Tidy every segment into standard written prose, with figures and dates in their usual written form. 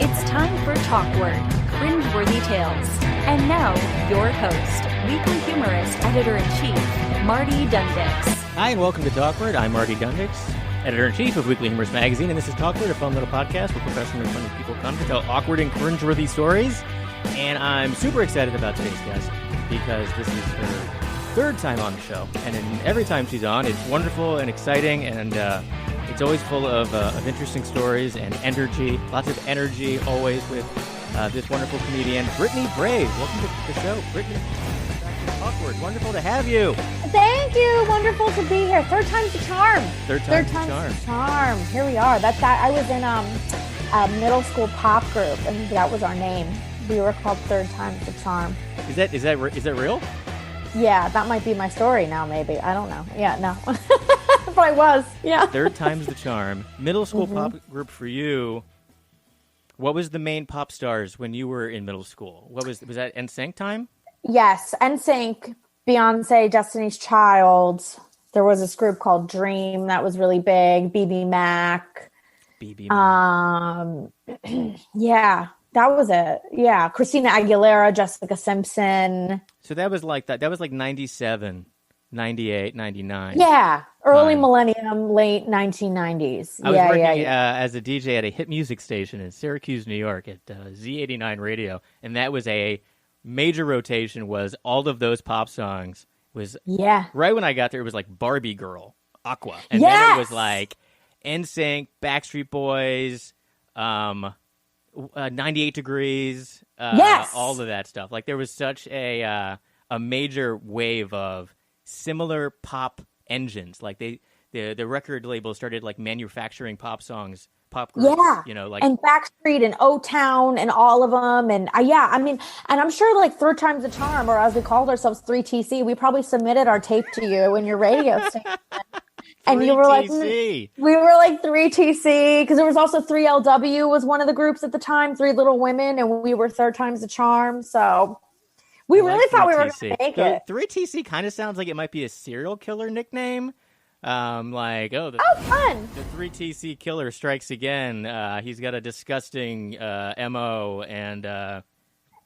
It's time for Talkward, cringeworthy tales. And now, your host, weekly humorist, editor-in-chief, Marty Dundix. Hi, and welcome to Talkward. I'm Marty Dundix, editor-in-chief of Weekly Humorist Magazine, and this is Talkward, a fun little podcast where professionally funny people come to tell awkward and cringeworthy stories. And I'm super excited about today's guest because this is her third time on the show, and every time she's on, it's wonderful and exciting, and it's always full of interesting stories and energy, lots of energy, always with this wonderful comedian, Brittany Brave. Welcome to the show, Brittany. Talkward, wonderful to have you. Thank you, wonderful to be here. Third time's the charm. Third time's the charm. Here we are. I was in a middle school pop group, and that was our name. We were called Third Time's the Charm. Is that real? Yeah, that might be my story now, maybe. I don't know. Yeah, no. But I was, yeah. Third time's the charm. Middle school pop group for you. What was the main pop stars when you were in middle school? Was that NSYNC time? Yes, NSYNC, Beyonce, Destiny's Child. There was this group called Dream that was really big. BB Mac. Yeah. That was it. Yeah. Christina Aguilera, Jessica Simpson. So that was like that. That was like 97, 98, 99. Yeah. Early millennium, late 1990s. I was working as a DJ at a hit music station in Syracuse, New York at Z89 Radio. And that was a major rotation, was all of those pop songs. Right when I got there, it was like Barbie Girl, Aqua. And then it was like NSYNC, Backstreet Boys, 98 Degrees, all of that stuff. Like there was such a major wave of similar pop engines. Like the record label started like manufacturing pop songs, pop groups. Yeah, and Backstreet and O-Town and all of them. And and I'm sure like Third Time's the Charm, or as we called ourselves, 3TC. We probably submitted our tape to you in your radio station. And you were like, we were like 3TC, because there was also 3LW was one of the groups at the time, Three Little Women, and we were Third Time's the Charm. So we really thought we were going to make it. 3TC kind of sounds like it might be a serial killer nickname. Fun. The 3TC killer strikes again. He's got a disgusting MO, and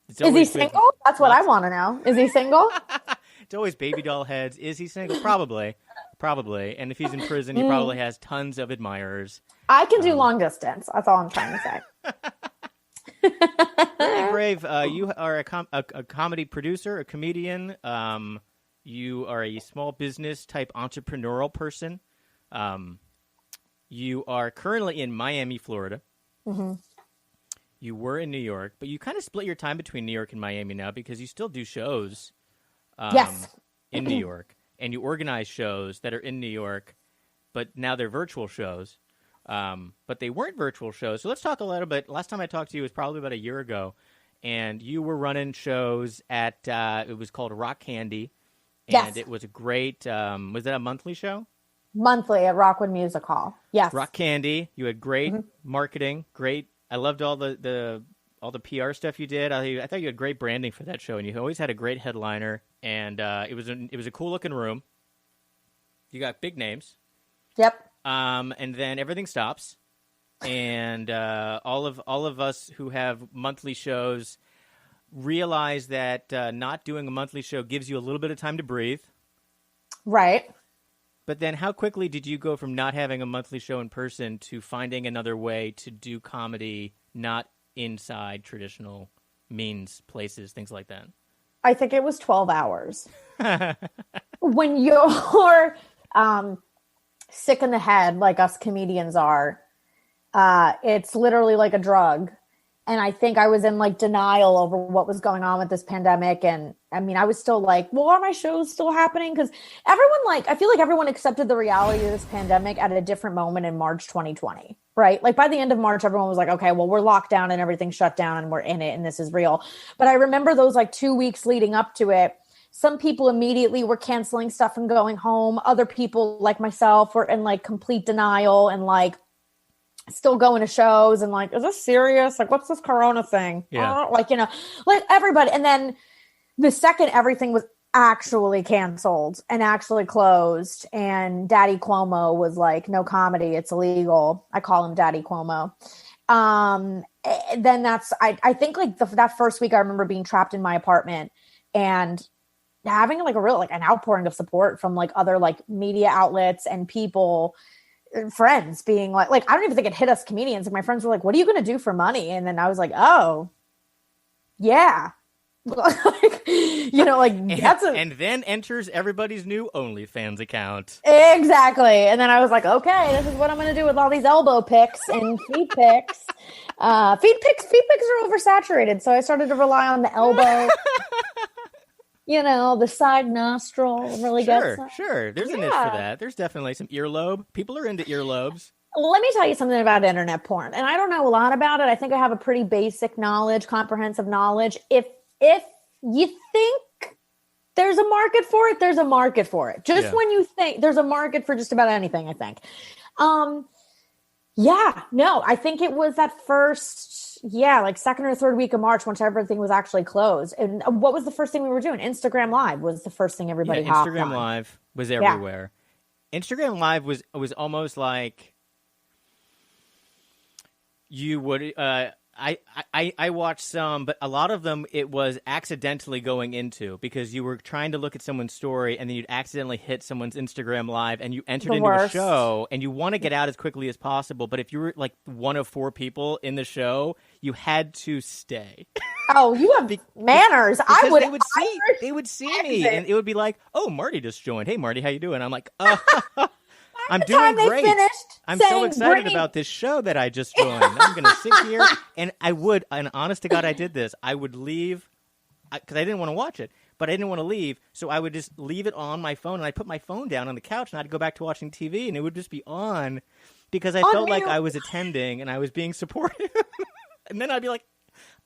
is he single? That's what I want to know. Is he single? It's always baby doll heads. Is he single? Probably. And if he's in prison, he probably has tons of admirers. I can do long distance. That's all I'm trying to say. Brittany Brave, you are a comedy producer, a comedian. You are a small business type entrepreneurial person. You are currently in Miami, Florida. Mm-hmm. You were in New York, but you kind of split your time between New York and Miami now because you still do shows in New York. And you organize shows that are in New York, but now they're virtual shows. But they weren't virtual shows. So let's talk a little bit. Last time I talked to you was probably about a year ago. And you were running shows at, it was called Rock Candy. And it was a great, was that a monthly show? Monthly at Rockwood Music Hall. Yes. Rock Candy. You had great marketing, great. I loved all the PR stuff you did. I thought you had great branding for that show, and you always had a great headliner. And it was a cool looking room. You got big names. Yep. And then everything stops, and all of us who have monthly shows realize that not doing a monthly show gives you a little bit of time to breathe. Right. But then, how quickly did you go from not having a monthly show in person to finding another way to do comedy not inside traditional means, places, things like that? I think it was 12 hours. When you're sick in the head, like us comedians are, it's literally like a drug. And I think I was in like denial over what was going on with this pandemic. And I mean, I was still like, well, are my shows still happening? Because I feel like everyone accepted the reality of this pandemic at a different moment in March 2020, right? Like by the end of March, everyone was like, okay, well, we're locked down and everything's shut down and we're in it and this is real. But I remember those like 2 weeks leading up to it. Some people immediately were canceling stuff and going home. Other people like myself were in like complete denial and like still going to shows and like, is this serious? Like, what's this Corona thing? Yeah. Like everybody. And then the second everything was actually canceled and actually closed, and Daddy Cuomo was like, no comedy, it's illegal. I call him Daddy Cuomo. Then I think like that first week I remember being trapped in my apartment and having like a real, like an outpouring of support from like other like media outlets and people, friends being like, I don't even think it hit us comedians. And my friends were like, what are you going to do for money? And then I was like, oh yeah. Like, and then enters everybody's new OnlyFans account. Exactly. And then I was like, okay, this is what I'm going to do with all these elbow pics and feet pics. Feet pics are oversaturated. So I started to rely on the elbow, the side nostril really gets. Sure. There's a niche for that. There's definitely some earlobe. People are into earlobes. Let me tell you something about internet porn. And I don't know a lot about it. I think I have a pretty basic knowledge, comprehensive knowledge. If you think there's a market for it, there's a market for it. Just when you think there's a market for just about anything, I think. I think it was that first, like second or third week of March, once everything was actually closed. And what was the first thing we were doing? Instagram Live was the first thing everybody hopped on. Instagram Live was everywhere. Yeah. Instagram Live was almost like you would I watched some, but a lot of them it was accidentally going into because you were trying to look at someone's story and then you'd accidentally hit someone's Instagram Live and you entered into a show and you want to get out as quickly as possible. But if you were like one of 4 people in the show, you had to stay. Oh, you have manners. They would see me and it would be like, oh, Marty just joined. Hey, Marty, how you doing? I'm like, I'm doing great. I'm so excited about this show that I just joined. I'm going to sit here, and honest to God, I did this. I would leave, because I didn't want to watch it, but I didn't want to leave, so I would just leave it on my phone, and I'd put my phone down on the couch, and I'd go back to watching TV, and it would just be on, because I felt like I was attending, and I was being supportive. And then I'd be like,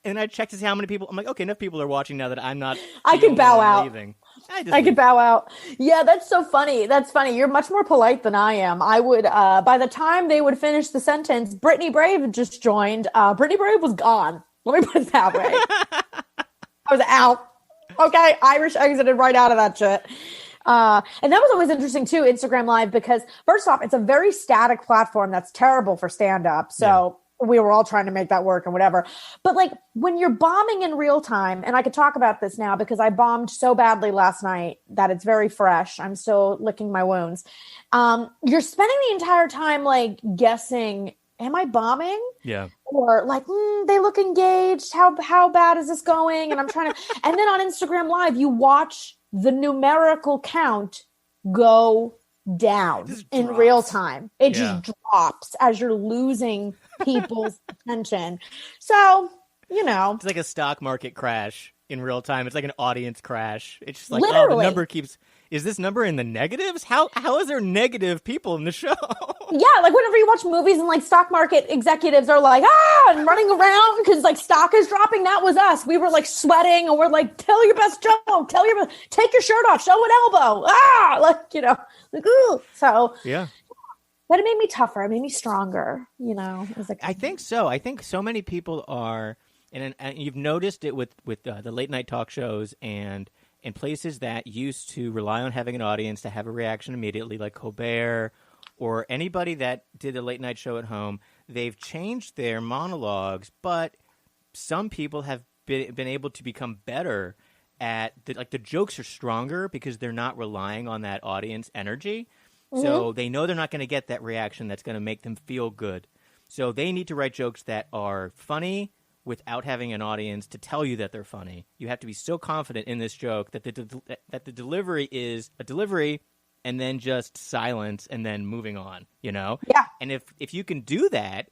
and I'd check to see how many people, I'm like, okay, enough people are watching now that I'm not. I can bow out. Leaving. I could bow out. Yeah, that's so funny. That's funny. You're much more polite than I am. I would, by the time they would finish the sentence, Brittany Brave just joined. Brittany Brave was gone. Let me put it that way. I was out. Okay, Irish exited right out of that shit. And that was always interesting too, Instagram Live, because first off, it's a very static platform that's terrible for stand-up. So we were all trying to make that work and whatever. But like when you're bombing in real time, and I could talk about this now because I bombed so badly last night that it's very fresh. I'm still licking my wounds. You're spending the entire time like guessing, am I bombing? Yeah. Or like, they look engaged. How bad is this going? And I'm trying to, and then on Instagram Live, you watch the numerical count go down in real time. It just drops as you're losing people's attention. So, it's like a stock market crash in real time. It's like an audience crash. It's just like, literally. Oh, the number is this number in the negatives? How is there negative people in the show? Yeah, like whenever you watch movies and like stock market executives are like, and running around because like stock is dropping. That was us. We were like sweating and we're like, tell your best joke, take your shirt off, show an elbow. Ooh. So yeah. But it made me tougher. It made me stronger. It was like, I think so. I think so many people are, and you've noticed it with the late night talk shows and places that used to rely on having an audience to have a reaction immediately, like Colbert or anybody that did a late night show at home. They've changed their monologues, but some people have been able to become better at the jokes are stronger because they're not relying on that audience energy. So they know they're not going to get that reaction that's going to make them feel good. So they need to write jokes that are funny without having an audience to tell you that they're funny. You have to be so confident in this joke that the delivery is a delivery and then just silence and then moving on, Yeah. And if you can do that,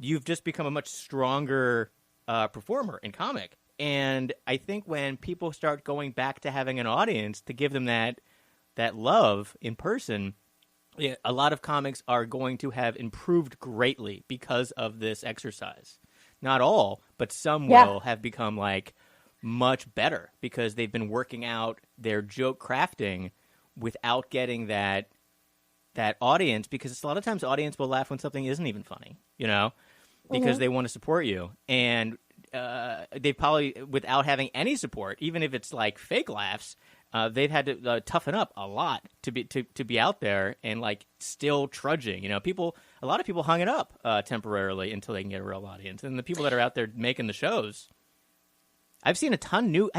you've just become a much stronger performer in comic. And I think when people start going back to having an audience to give them that love in person, a lot of comics are going to have improved greatly because of this exercise. Not all, but some will have become like much better because they've been working out their joke crafting without getting that audience, because a lot of times audience will laugh when something isn't even funny, because they want to support you. And they probably, without having any support, even if it's like fake laughs, they've had to toughen up a lot to be out there and like still trudging. You know, a lot of people hung it up temporarily until they can get a real audience. And the people that are out there making the shows, I've seen a ton new.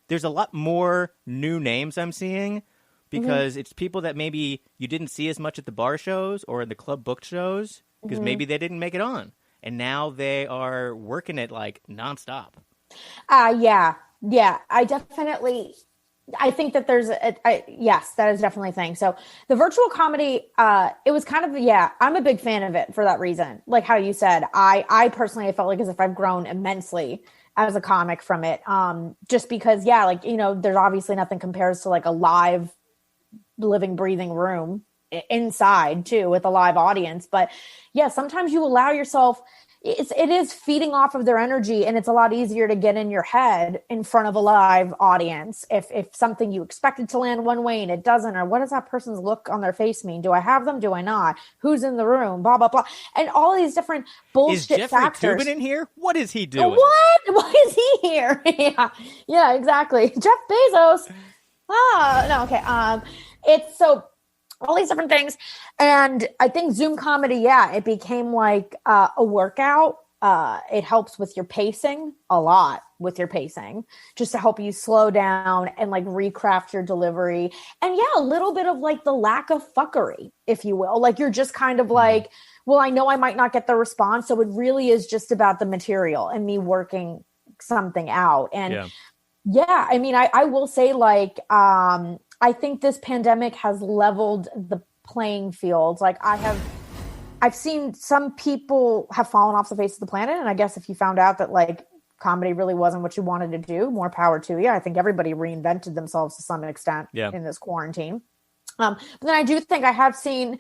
There's a lot more new names I'm seeing because it's people that maybe you didn't see as much at the bar shows or in the club booked shows because maybe they didn't make it on, and now they are working it like nonstop. Yeah. I think that there's yes, that is definitely a thing. So the virtual comedy, it was kind of, I'm a big fan of it for that reason. Like how you said, I personally, I felt like as if I've grown immensely as a comic from it. Just because, like, you know, there's obviously nothing compares to like a live living, breathing room inside too with a live audience. But yeah, sometimes you allow yourself, it is feeding off of their energy, and it's a lot easier to get in your head in front of a live audience. If something you expected to land one way and it doesn't, or what does that person's look on their face mean? Do I have them? Do I not? Who's in the room? Blah, blah, blah. And all these different bullshit factors. Is factors. Jeffrey Toobin in here? What is he doing? What? Why is he here? Yeah, exactly. Jeff Bezos. No, okay. It's so all these different things. And I think Zoom comedy, it became like a workout. It helps with your pacing a lot with your pacing, just to help you slow down and like recraft your delivery. And a little bit of like the lack of fuckery, if you will. Like you're just kind of like, well, I know I might not get the response. So it really is just about the material and me working something out. And I mean, I will say like, I think this pandemic has leveled the playing field. Like I've seen some people have fallen off the face of the planet. And I guess if you found out that like comedy really wasn't what you wanted to do, more power to you. I think everybody reinvented themselves to some extent in this quarantine. But then I do think I have seen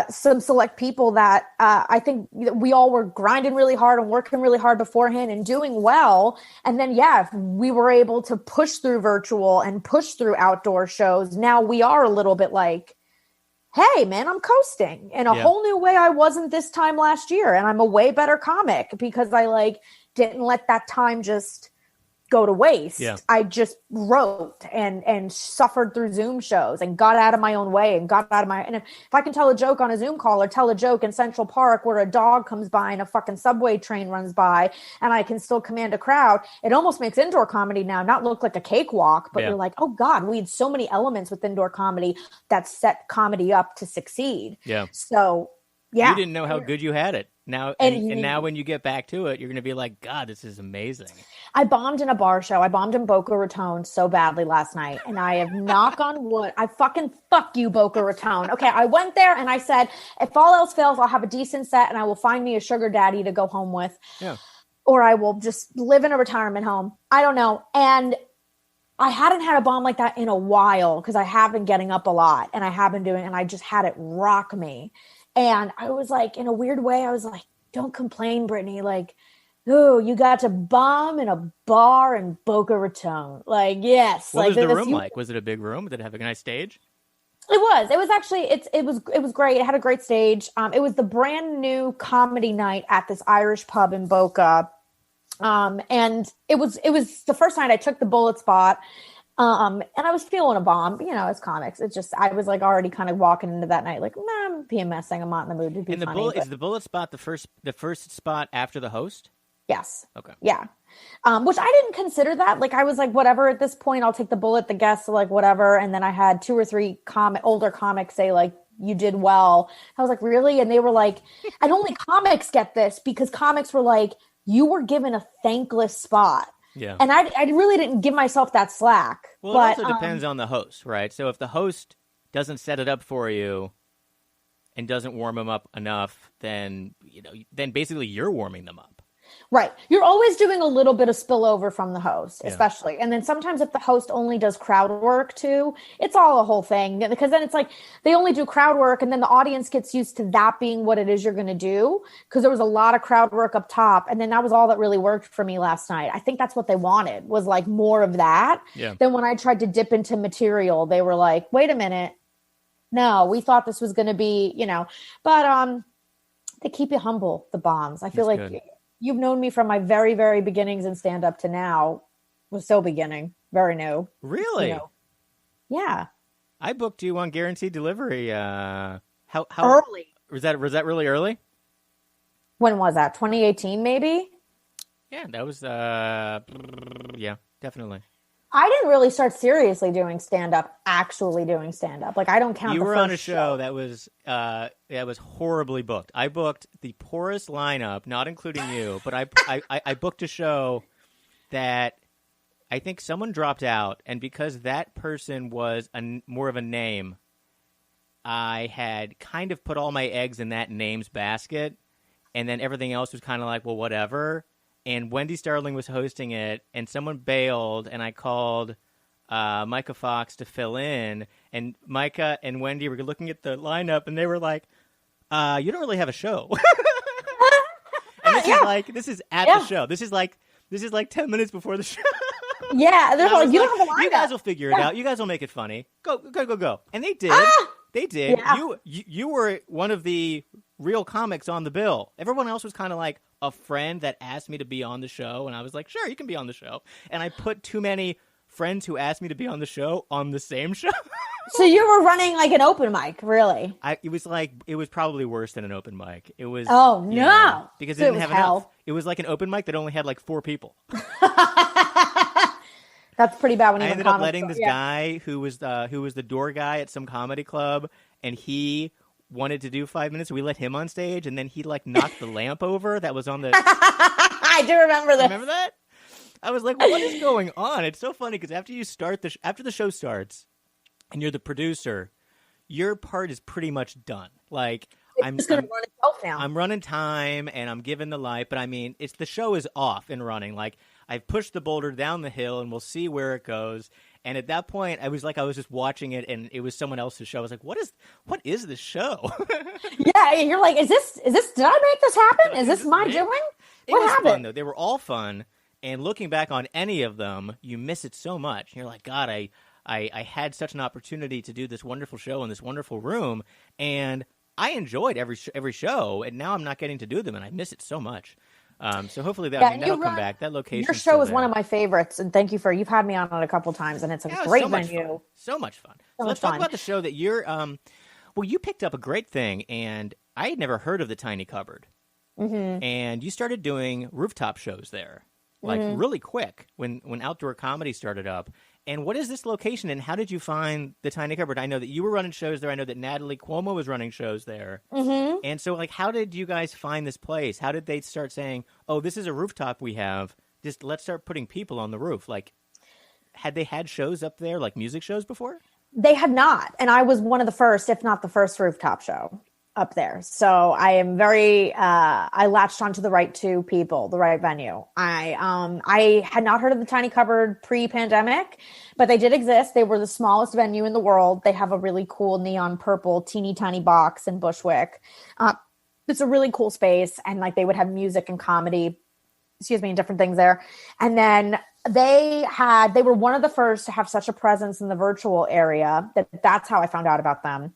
some select people that I think we all were grinding really hard and working really hard beforehand and doing well. And then, if we were able to push through virtual and push through outdoor shows, now we are a little bit like, hey, man, I'm coasting in a whole new way I wasn't this time last year. And I'm a way better comic because I like didn't let that time just go to waste. I just wrote and suffered through Zoom shows and got out of my own way and and if I can tell a joke on a Zoom call or tell a joke in Central Park where a dog comes by and a fucking subway train runs by and I can still command a crowd, it almost makes indoor comedy now not look like a cakewalk, but you're like, oh God, we had so many elements with indoor comedy that set comedy up to succeed. So you didn't know how good you had it. Now and now when you get back to it, you're going to be like, God, this is amazing. I bombed in a bar show. I bombed in Boca Raton so badly last night. And I have knock on wood. I fucking fuck you, Boca Raton. Okay, I went there and I said, if all else fails, I'll have a decent set and I will find me a sugar daddy to go home with. Or I will just live in a retirement home. I don't know. And I hadn't had a bomb like that in a while because I have been getting up a lot and I have been doing, and I just had it rock me. And I was like, in a weird way, I was like, don't complain, Brittany. Like, oh, you got to bomb in a bar in Boca Raton. Like, yes. What was the room like? Was it a big room? Did it have a nice stage? It was. It was actually, it was great. It had a great stage. It was the brand new comedy night at this Irish pub in Boca. And it was the first night I took the bullet spot. And I was feeling a bomb, as comics. It's just, I was like already kind of walking into that night, like, I'm PMSing. I'm not in the mood to be funny. Is the bullet spot the first spot after the host? Yes. Okay. Yeah. Which I didn't consider that. Like I was like, whatever, at this point, I'll take the bullet, the guests, like whatever. And then I had 2 or 3 older comics say like, you did well. I was like, really? And they were like, and only comics get this because comics were like, you were given a thankless spot. Yeah. And I really didn't give myself that slack. Well, it also depends on the host, right? So if the host doesn't set it up for you and doesn't warm them up enough, then basically you're warming them up. Right. You're always doing a little bit of spillover from the host, especially. And then sometimes if the host only does crowd work too, it's all a whole thing. Because then it's like they only do crowd work and then the audience gets used to that being what it is you're going to do. Because there was a lot of crowd work up top. And then that was all that really worked for me last night. I think that's what they wanted, was like more of that. Then when I tried to dip into material, they were like, wait a minute. No, we thought this was going to be, but they keep you humble, the bombs. I feel That's like... good. You've known me from my very, very beginnings in stand-up to now. Was so beginning, very new. Really? Yeah. I booked you on guaranteed delivery. How Early. was that really early? When was that? 2018, maybe? Yeah, that was yeah, definitely. I didn't really start seriously doing stand-up, actually doing stand-up. Like, I don't count You the were first on a show that was horribly booked. I booked the poorest lineup, not including you, but I booked a show that I think someone dropped out, and because that person was more of a name, I had kind of put all my eggs in that name's basket, and then everything else was kind of like, well, whatever. And Wendy Starling was hosting it, and someone bailed, and I called Micah Fox to fill in, and Micah and Wendy were looking at the lineup, and they were like, you don't really have a show. And this is at the show. This is like 10 minutes before the show. Yeah, they're like, you don't have a lineup. You guys will figure it out. You guys will make it funny. Go. And they did. They did. Yeah. You were one of the real comics on the bill. Everyone else was kind of like a friend that asked me to be on the show, and I was like, sure, you can be on the show. And I put too many friends who asked me to be on the show on the same show. So you were running like an open mic, really? It was probably worse than an open mic. It was. Oh, no. Yeah, because So it it didn't was have hell. enough. It was like an open mic that only had like 4 people. That's pretty bad when I you ended up letting this guy who was the door guy at some comedy club, and he wanted to do 5 minutes. So we let him on stage, and then he like knocked the lamp over that was on the. I do remember this. Remember that? I was like, what is going on? It's so funny because after you start after the show starts, and you're the producer, your part is pretty much done. Like I'm just gonna run itself now. I'm running time and I'm giving the light, but I mean, the show is off and running. Like I've pushed the boulder down the hill, and we'll see where it goes. And at that point, I was just watching it, and it was someone else's show. I was like, what is this show? Yeah, you're like, is this? Did I make this happen? Is this my doing? It What was happened? fun though. They were all fun, and looking back on any of them, you miss it so much. You're like, God, I had such an opportunity to do this wonderful show in this wonderful room, and I enjoyed every show, and now I'm not getting to do them, and I miss it so much. So hopefully that'll come back. That location. Your show is one of my favorites, and thank you you've had me on it a couple times, and it's a great venue. So much fun. So let's talk about the show that you're. Well, you picked up a great thing, and I had never heard of the Tiny Cupboard, and you started doing rooftop shows there, like really quick when outdoor comedy started up. And what is this location, and how did you find the Tiny Cupboard? I know that you were running shows there. I know that Natalie Cuomo was running shows there. Mm-hmm. And so, like, how did you guys find this place? How did they start saying, oh, this is a rooftop we have. Just let's start putting people on the roof. Like, had they had shows up there, like music shows before? They had not. And I was one of the first, if not the first rooftop show up there. So I am I latched onto the right two people, the right venue. I had not heard of the Tiny Cupboard pre-pandemic, but they did exist. They were the smallest venue in the world. They have a really cool neon purple, teeny tiny box in Bushwick. It's a really cool space. And like they would have music and comedy, and different things there. And then they were one of the first to have such a presence in the virtual area that's how I found out about them.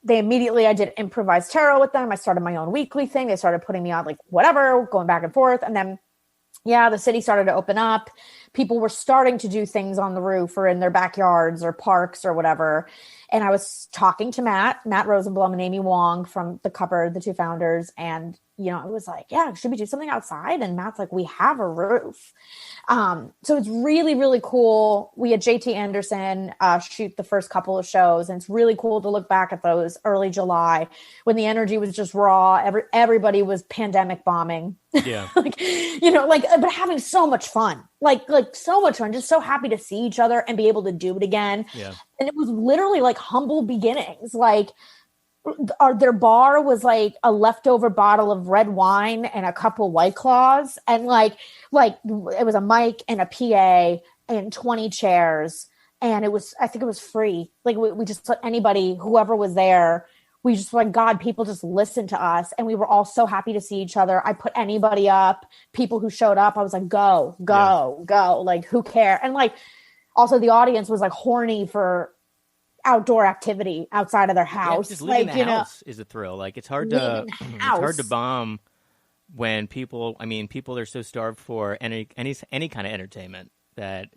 I did improvised tarot with them. I started my own weekly thing. They started putting me on like whatever, going back and forth. And then, the city started to open up. People were starting to do things on the roof or in their backyards or parks or whatever. And I was talking to Matt Rosenblum and Amy Wong from The Cupboard, the two founders. And, it was like, yeah, should we do something outside? And Matt's like, we have a roof. So it's really, really cool. We had JT Anderson shoot the first couple of shows. And it's really cool to look back at those early July when the energy was just raw. Everybody was pandemic bombing. Yeah. But having so much fun, like so much fun, just so happy to see each other and be able to do it again. Yeah. And it was literally like humble beginnings. Like their bar was like a leftover bottle of red wine and a couple White Claws. And like it was a mic and a PA and 20 chairs. And I think it was free. Like we just let anybody, whoever was there, we just like, God, people just listened to us. And we were all so happy to see each other. I put anybody up, people who showed up. I was like, go. Like, who cares? And like, also the audience was like horny for outdoor activity outside of their house. Yeah, just leaving the house is a thrill. Like it's hard to bomb when people are so starved for any kind of entertainment that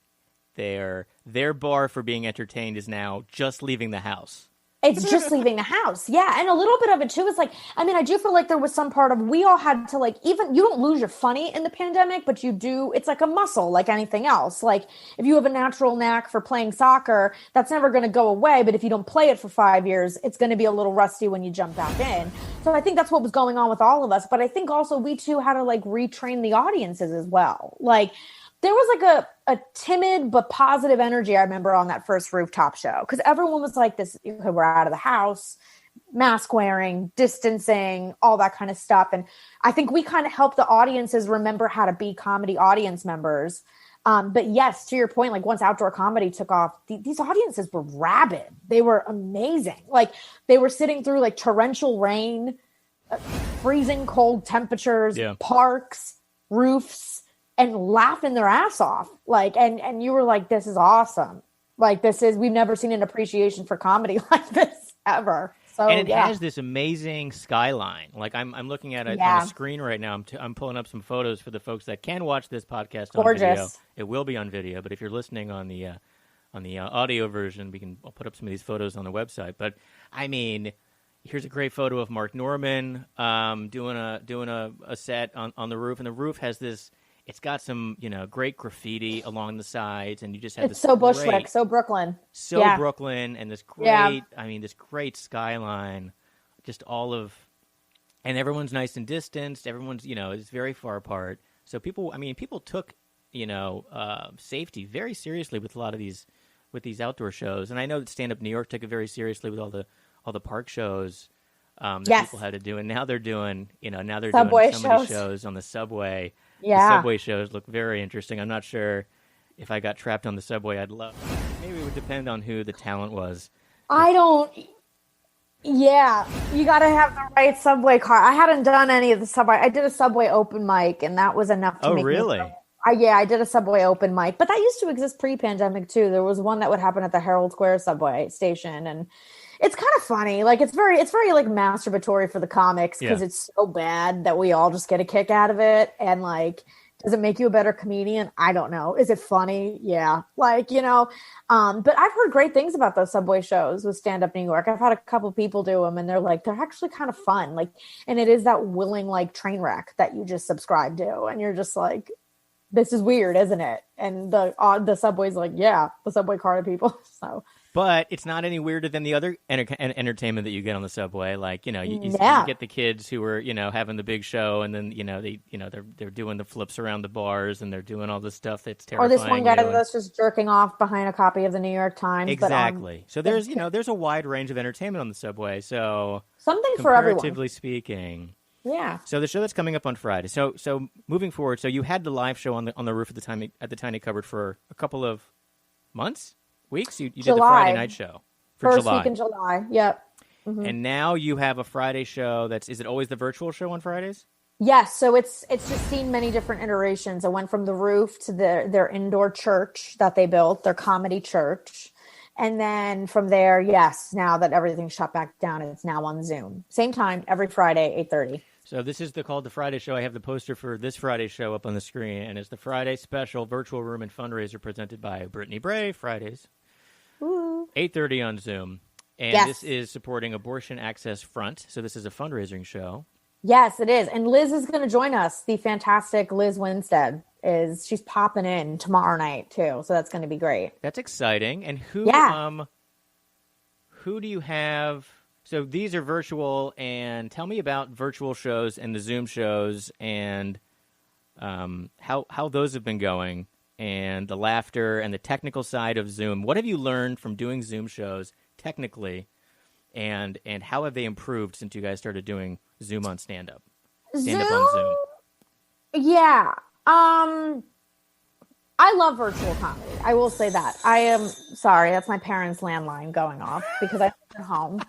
their bar for being entertained is now just leaving the house. It's just leaving the house. Yeah. And a little bit of it too is like, I mean, I do feel like there was some part of, we all had to like, even you don't lose your funny in the pandemic, but you do, it's like a muscle, like anything else. Like if you have a natural knack for playing soccer, that's never going to go away. But if you don't play it for 5 years, it's going to be a little rusty when you jump back in. So I think that's what was going on with all of us. But I think also we too had to like retrain the audiences as well. Like, there was like a timid but positive energy, I remember, on that first rooftop show. Because everyone was like, this, okay, we're out of the house, mask wearing, distancing, all that kind of stuff. And I think we kind of helped the audiences remember how to be comedy audience members. But yes, to your point, like once outdoor comedy took off, these audiences were rabid. They were amazing. Like they were sitting through like torrential rain, freezing cold temperatures, parks, roofs, and laughing their ass off. Like, and you were like, this is awesome. Like we've never seen an appreciation for comedy like this ever. So, and it has this amazing skyline. Like I'm looking at it on the screen right now. I'm pulling up some photos for the folks that can watch this podcast on video. It will be on video, but if you're listening on the audio version, I'll put up some of these photos on the website. But I mean, here's a great photo of Mark Norman doing a set on the roof, and the roof has this. It's got some, great graffiti along the sides, and you just have it's so Bushwick, so Brooklyn. Brooklyn, and this great, this great skyline, just all of, and everyone's nice and distanced. Everyone's, is very far apart. So people took, safety very seriously with a lot of these outdoor shows. And I know that Stand Up New York took it very seriously with all the park shows that people had to do. And now they're doing, Subway doing so many shows on the subway. Yeah. The subway shows look very interesting. I'm not sure if I got trapped on the subway, I'd love. Maybe it would depend on who the talent was. Yeah, you got to have the right subway car. I hadn't done any of the subway. I did a subway open mic, and that was enough to make me. Oh, really? I did a subway open mic, but that used to exist pre-pandemic too. There was one that would happen at the Herald Square subway station, and it's kind of funny. Like it's very like masturbatory for the comics because it's so bad that we all just get a kick out of it. And like, does it make you a better comedian? I don't know. Is it funny? Yeah. Like, but I've heard great things about those subway shows with Stand Up New York. I've had a couple people do them and they're actually kind of fun. Like, and it is that willing, like train wreck that you just subscribe to. And you're just like, this is weird, isn't it? And the subway's like, the subway car to people. So. But it's not any weirder than the other entertainment that you get on the subway. Like, you get the kids who are, having the big show, and then, they're doing the flips around the bars, and they're doing all this stuff that's terrifying. Or this one guy that's just jerking off behind a copy of the New York Times. Exactly. So there's, there's a wide range of entertainment on the subway. So something for everyone. Comparatively speaking. Yeah. So the show that's coming up on Friday. So moving forward, so you had the live show on the roof at the Tiny Cupboard for a couple of months. Weeks? You did the Friday night show for First July. Week in July, yep. Mm-hmm. And now you have a Friday show is it always the virtual show on Fridays? Yes, so it's just seen many different iterations. It went from the roof to their indoor church that they built, their comedy church. And then from there, yes, now that everything's shut back down, it's now on Zoom. Same time, every Friday, 8:30. So this is called the Friday show. I have the poster for this Friday show up on the screen, and it's the Friday special virtual room and fundraiser presented by Brittany Bray, Fridays. 8:30 on Zoom. And this is supporting Abortion Access Front. So this is a fundraising show. Yes, it is. And Liz is going to join us. The fantastic Liz Winstead she's popping in tomorrow night too. So that's going to be great. That's exciting. And who do you have? So these are virtual, and tell me about virtual shows and the Zoom shows and how those have been going. And the laughter and the technical side of Zoom. What have you learned from doing Zoom shows technically, and how have they improved since you guys started doing Zoom on stand-up? Stand-up on Zoom. Yeah. I love virtual comedy. I will say that. I am sorry. That's my parents' landline going off because I'm at home.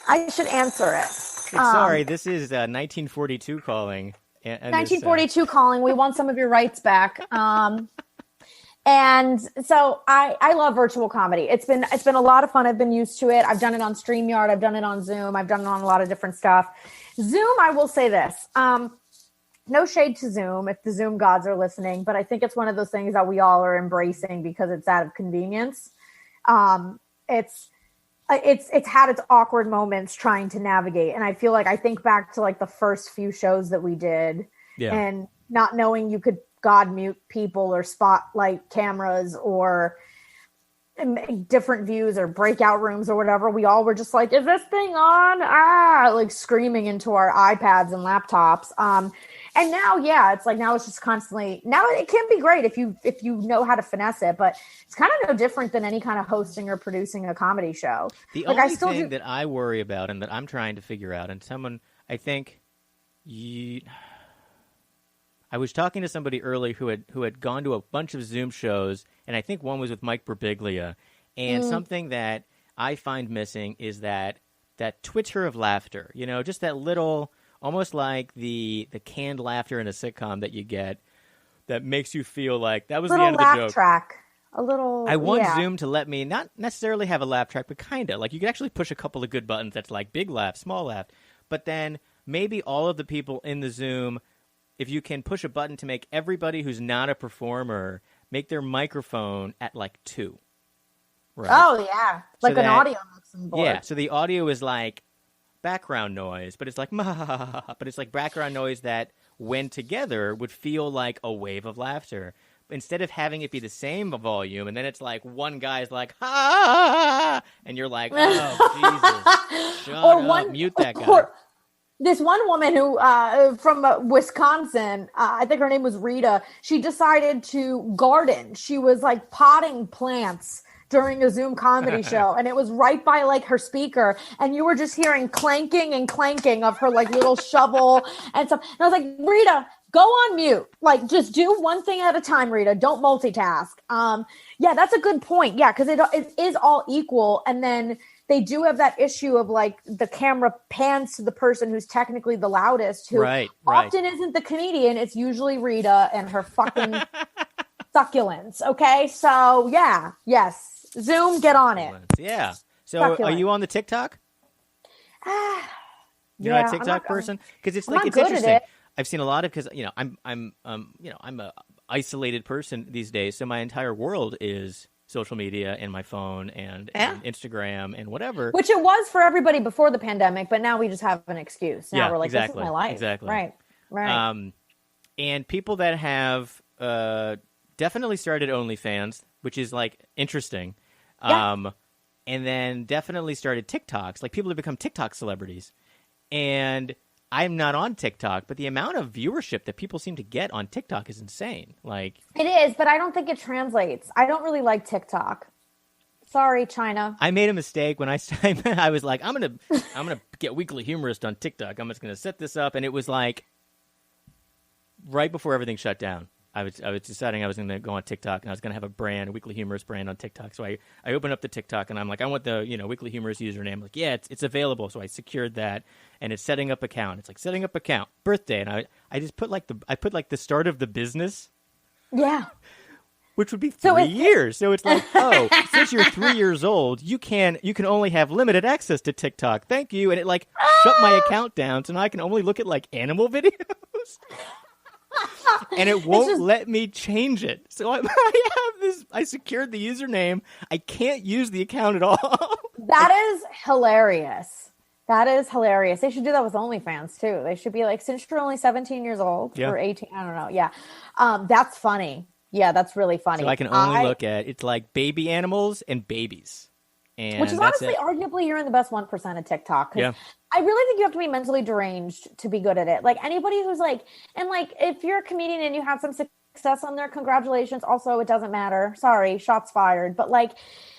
I should answer it. Sorry, this is 1942 calling. 1942 calling. We want some of your rights back. And so I love virtual comedy. It's been a lot of fun. I've been used to it. I've done it on StreamYard. I've done it on Zoom. I've done it on a lot of different stuff. Zoom, I will say this. no shade to Zoom if the Zoom gods are listening, but I think it's one of those things that we all are embracing because it's out of convenience. It's had its awkward moments trying to navigate. And I feel like I think back to like the first few shows that we did and not knowing you could God mute people or spotlight cameras or different views or breakout rooms or whatever. We all were just like, is this thing on? Like screaming into our iPads and laptops. And now, it's like, now it's just constantly, now it can be great if you know how to finesse it, but it's kind of no different than any kind of hosting or producing a comedy show. The only thing that I worry about and that I'm trying to figure out, and someone, I think I was talking to somebody earlier who had gone to a bunch of Zoom shows, and I think one was with Mike Birbiglia, and something that I find missing is that Twitter of laughter, just that little, almost like the canned laughter in a sitcom that you get that makes you feel like that was the end of the joke. Track. A little. I want Zoom to let me not necessarily have a laugh track, but kind of. Like you could actually push a couple of good buttons that's like big laugh, small laugh, but then maybe all of the people in the Zoom, if you can push a button to make everybody who's not a performer make their microphone at like 2. Right? Oh, yeah. Like an audio mixing board. Yeah, so the audio is like background noise, but it's like, but it's like background noise that, when together, would feel like a wave of laughter. Instead of having it be the same volume, and then it's like one guy's like, ha, and you're like, oh, Jesus, shut up, mute that guy. This one woman who from Wisconsin, I think her name was Rita, she decided to garden. She was like potting plants during a Zoom comedy show, and it was right by like her speaker, and you were just hearing clanking and clanking of her like little shovel and stuff. And I was like, Rita, go on mute. Like, just do one thing at a time, Rita. Don't multitask. That's a good point. Yeah, because it is all equal, and then they do have that issue of like the camera pans to the person who's technically the loudest, who often isn't the comedian. It's usually Rita and her fucking succulents. Okay, so yes. Zoom, get on it. Yeah. So are you on the TikTok? You're not a TikTok person? Because it's like, it's interesting. I've seen a lot of, because I'm a isolated person these days, so my entire world is social media and my phone and Instagram and whatever. Which it was for everybody before the pandemic, but now we just have an excuse. Now we're like, exactly, this is my life. Exactly. Right. And people that have definitely started OnlyFans, which is like interesting. And then definitely started TikToks. Like, people have become TikTok celebrities. And I'm not on TikTok, but the amount of viewership that people seem to get on TikTok is insane. Like, it is, but I don't think it translates. I don't really like TikTok. Sorry, China. I made a mistake when I was like, I'm gonna get Weekly Humorist on TikTok. I'm just gonna set this up, and it was like right before everything shut down. I was deciding I was going to go on TikTok, and I was going to have a Weekly Humorist brand on TikTok. So I opened up the TikTok, and I'm like, I want the Weekly Humorist username. I'm like, yeah, it's available. So I secured that, and it's setting up account. It's like setting up account, birthday, and I just put like the start of the business. Yeah. Which would be 3 years. So it's like, oh, since you're 3 years old, you can only have limited access to TikTok. Thank you. And it like shut my account down, so now I can only look at like animal videos. And it won't let me change it. So I have this. I secured the username. I can't use the account at all. That is hilarious. They should do that with OnlyFans too. They should be like, since you're only 17 years old or 18, I don't know. Yeah. That's funny. Yeah, that's really funny. So I can only look at, it's like baby animals and babies. And which is honestly, arguably, you're in the best 1% of TikTok. Yeah. I really think you have to be mentally deranged to be good at it. Like, anybody who's like, and like, if you're a comedian and you have some success on there, congratulations. Also, it doesn't matter. Sorry, shots fired. But like,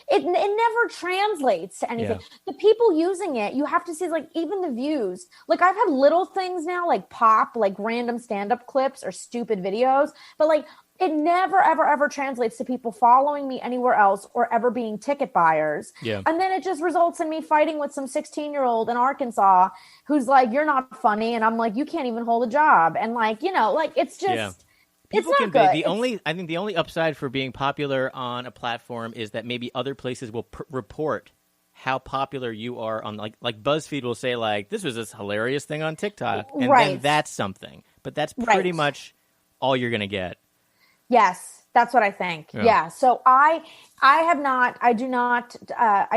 it never translates to anything. Yeah. The people using it, you have to see, like, even the views. Like, I've had little things now, like pop, like random stand-up clips or stupid videos. But like, it never, ever, ever translates to people following me anywhere else or ever being ticket buyers. Yeah. And then it just results in me fighting with some 16-year-old in Arkansas who's like, you're not funny. And I'm like, you can't even hold a job. And like, like, it's just, it's not good. I think the only upside for being popular on a platform is that maybe other places will report how popular you are on, like BuzzFeed will say, like, this was this hilarious thing on TikTok. And then that's something. but that's pretty much all you're going to get. Yes, that's what I think. Yeah. So I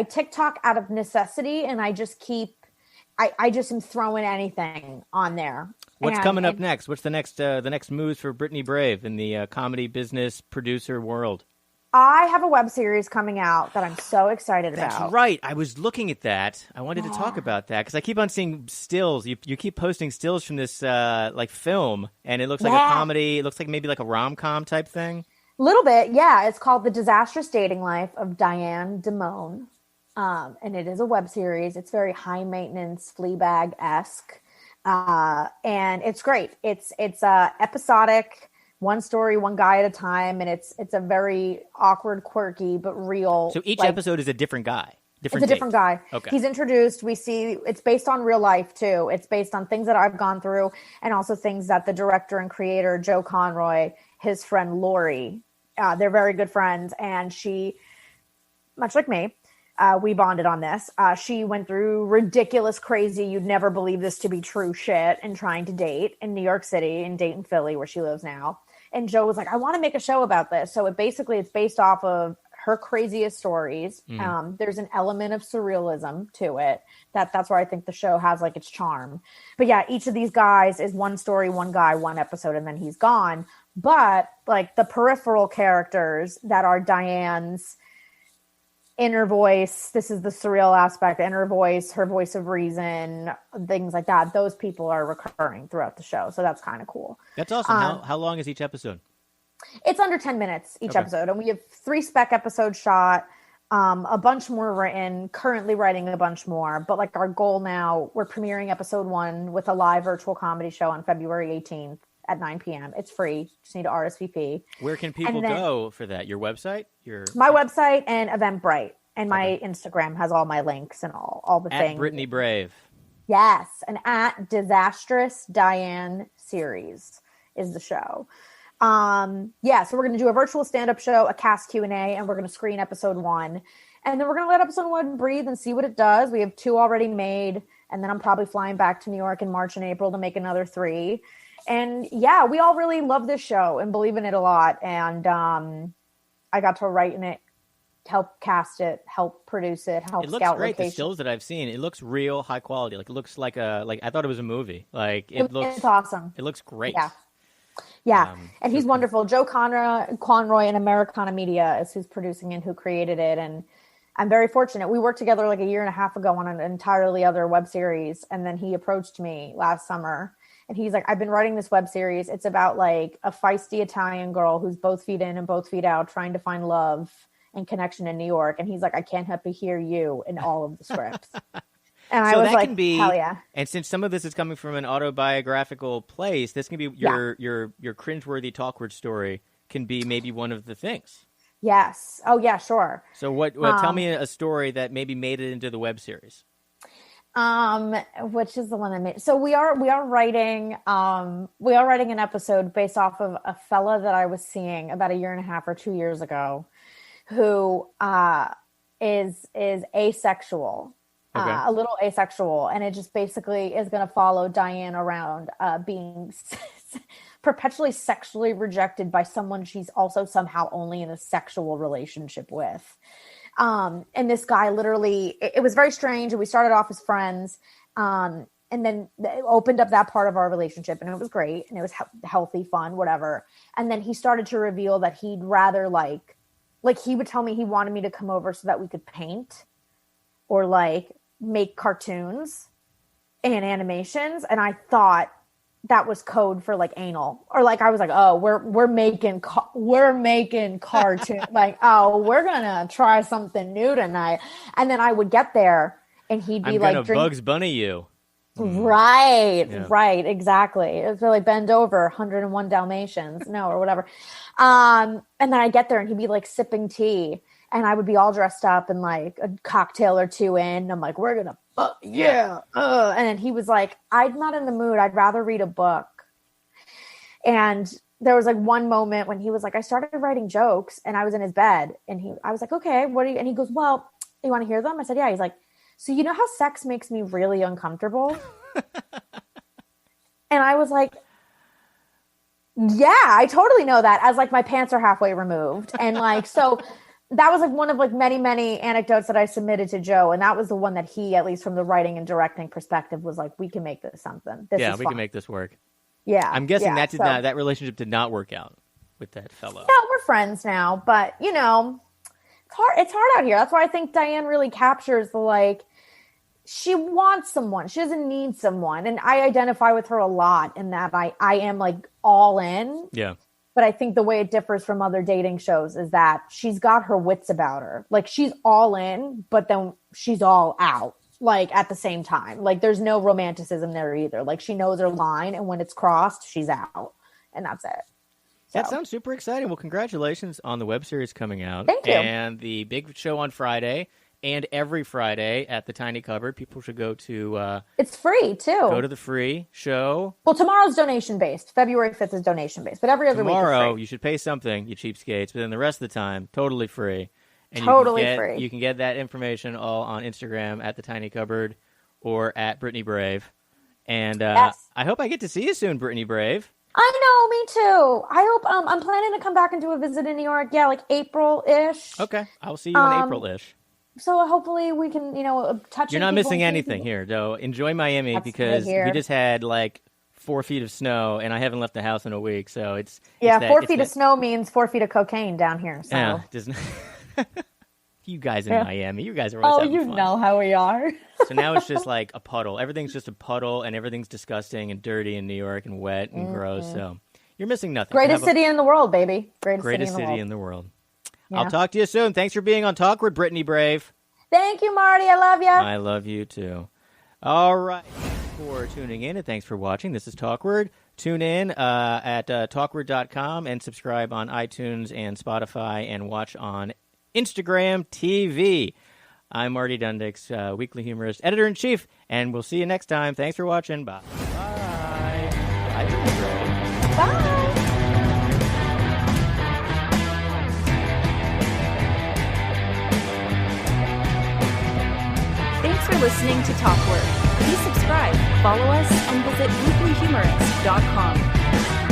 TikTok out of necessity, and I just am throwing anything on there. What's coming up next? What's the next moves for Brittany Brave in the comedy business producer world? I have a web series coming out that I'm so excited about. That's right. I was looking at that. I wanted to talk about that because I keep on seeing stills. You keep posting stills from this like film, and it looks like a comedy. It looks like maybe like a rom-com type thing. A little bit, yeah. It's called The Disastrous Dating Life of Diane Damone, and it is a web series. It's very high maintenance, Fleabag-esque, and it's great. It's episodic. One story, one guy at a time, and it's a very awkward, quirky, but real. So each episode is a different guy. It's a different guy. Okay. He's introduced. We see it's based on real life too. It's based on things that I've gone through, and also things that the director and creator Joe Conroy, his friend Lori, they're very good friends, and she, much like me, we bonded on this. She went through ridiculous, crazy, you'd never believe this to be true shit in trying to date in New York City, in Dayton, Philly, where she lives now. And Joe was like, I want to make a show about this. So it's based off of her craziest stories. There's an element of surrealism to it. That's where I think the show has like its charm. But yeah, each of these guys is one story, one guy, one episode, and then he's gone. But like the peripheral characters that are Diane's inner voice, this is the surreal aspect, inner voice, her voice of reason, things like that. Those people are recurring throughout the show. So that's kind of cool. That's awesome. How long is each episode? It's under 10 minutes each episode. And we have 3 spec episodes shot, a bunch more written, currently writing a bunch more. But like our goal now, we're premiering episode 1 with a live virtual comedy show on February 18th at 9 p.m. It's free. Just need to RSVP. Where can people go for that? Your website? My website and Eventbrite. And my Instagram has all my links and all the things. At Brittany Brave. Yes. And at Disastrous Diane Series is the show. So we're going to do a virtual stand-up show, a cast Q&A, and we're going to screen episode 1. And then we're going to let episode 1 breathe and see what it does. We have 2 already made. And then I'm probably flying back to New York in March and April to make another 3. And yeah, we all really love this show and believe in it a lot. And I got to write in it, help cast it, help produce it, help it scout looks great. locations. The stills that I've seen, it looks real high quality. Like it looks like I thought it was a movie. Like it's awesome. It looks great. Yeah. And he's wonderful. Joe Conroy and Americana Media is who's producing and who created it. And I'm very fortunate. We worked together like a year and a half ago on an entirely other web series. And then he approached me last summer. And he's like, I've been writing this web series. It's about like a feisty Italian girl who's both feet in and both feet out, trying to find love and connection in New York. And he's like, I can't help but hear you in all of the scripts. And I was like, hell yeah. And since some of this is coming from an autobiographical place, this can be your cringeworthy Talkward story can be maybe one of the things. Yes. Oh yeah, sure. So tell me a story that maybe made it into the web series. Which is the one I made. So we are writing an episode based off of a fella that I was seeing about a year and a half or 2 years ago, who is asexual, a little asexual, and it just basically is going to follow Diane around, being perpetually sexually rejected by someone she's also somehow only in a sexual relationship with. And this guy literally, it was very strange. And we started off as friends. And then it opened up that part of our relationship, and it was great. And it was healthy, fun, whatever. And then he started to reveal that he'd rather like he would tell me he wanted me to come over so that we could paint or like make cartoons and animations. And I thought that was code for like anal, or like, I was like, oh, we're making cartoon, like, oh, we're going to try something new tonight. And then I would get there and he'd be like, Bugs Bunny you. Right. Yeah. Right. Exactly. It was really bend over 101 Dalmatians. No, or whatever. And then I get there and he'd be like sipping tea, and I would be all dressed up and like a cocktail or 2 in. And I'm like, we're going to, yeah. And then he was like, I'm not in the mood. I'd rather read a book. And there was like one moment when he was like, I started writing jokes, and I was in his bed, and I was like, okay, and he goes, well, you want to hear them? I said, yeah. He's like, so you know how sex makes me really uncomfortable? And I was like, Yeah, I totally know that, as like my pants are halfway removed. And like, so that was like one of like many anecdotes that I submitted to Joe. And that was the one that he, at least from the writing and directing perspective, was like, we can make this something. This is we fun. can make this work. Yeah. I'm guessing that relationship did not work out with that fellow. Yeah, we're friends now, but you know, it's hard out here. That's why I think Diane really captures the like, she wants someone. She doesn't need someone. And I identify with her a lot in that I am like all in. Yeah. But I think the way it differs from other dating shows is that she's got her wits about her. Like she's all in, but then she's all out, like at the same time. Like there's no romanticism there either. Like she knows her line, and when it's crossed, she's out. And that's it. So. That sounds super exciting. Well, congratulations on the web series coming out. Thank you. And the big show on Friday. And every Friday at the Tiny Cupboard, people should go to... it's free, too. Go to the free show. Well, tomorrow's donation-based. February 5th is donation-based. But every other week Tomorrow, is free. you should pay something, you cheapskates. But then the rest of the time, totally free. And free. You can get that information all on Instagram at the Tiny Cupboard or at Brittany Brave. And yes. I hope I get to see you soon, Brittany Brave. I know, me too. I hope I'm planning to come back and do a visit in New York. Yeah, like April-ish. Okay, I'll see you in April-ish. So hopefully we can, touch. You're not missing anything here, though. Enjoy Miami. That's because right we just had like 4 feet of snow, and I haven't left the house in a week. So it's 4 feet of snow means 4 feet of cocaine down here. So yeah, you guys in Miami, you guys are always having fun. Know how we are. So now it's just like a puddle. Everything's just a puddle, and everything's disgusting and dirty in New York and wet and gross. So you're missing nothing. Greatest city in the world, baby. Greatest city in the world. Yeah. I'll talk to you soon. Thanks for being on Talkward, Brittany Brave. Thank you, Marty. I love you. I love you, too. All right. For tuning in, and thanks for watching. This is Talkward. Tune in at talkward.com and subscribe on iTunes and Spotify and watch on Instagram TV. I'm Marty Dundix, weekly humorist, editor-in-chief, and we'll see you next time. Thanks for watching. Bye. Bye. Bye, Brittany Brave. Bye. Thanks for listening to Talkward. Please subscribe, follow us, and visit weeklyhumorist.com.